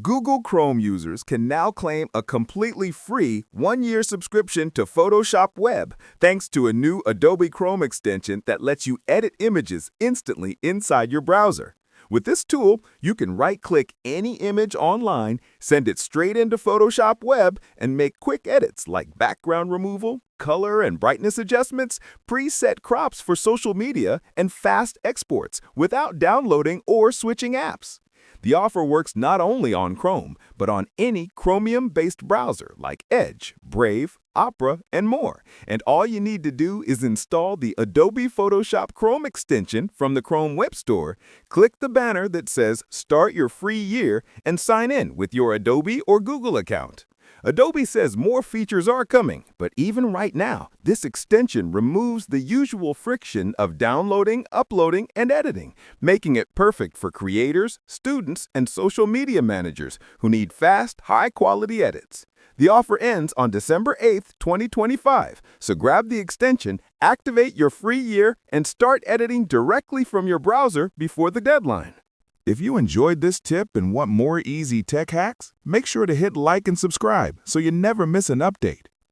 Google Chrome users can now claim a completely free one-year subscription to Photoshop Web thanks to a new Adobe Chrome extension that lets you edit images instantly inside your browser. With this tool, you can right-click any image online, send it straight into Photoshop Web, and make quick edits like background removal, color and brightness adjustments, preset crops for social media, and fast exports without downloading or switching apps. The offer works not only on Chrome, but on any Chromium-based browser like Edge, Brave, Opera, and more. And all you need to do is install the Adobe Photoshop Chrome extension from the Chrome Web Store, click the banner that says Start Your Free Year, and sign in with your Adobe or Google account. Adobe says more features are coming, but even right now, this extension removes the usual friction of downloading, uploading, and editing, making it perfect for creators, students, and social media managers who need fast, high-quality edits. The offer ends on December 8th, 2025, so grab the extension, activate your free year, and start editing directly from your browser before the deadline. If you enjoyed this tip and want more easy tech hacks, make sure to hit like and subscribe so you never miss an update.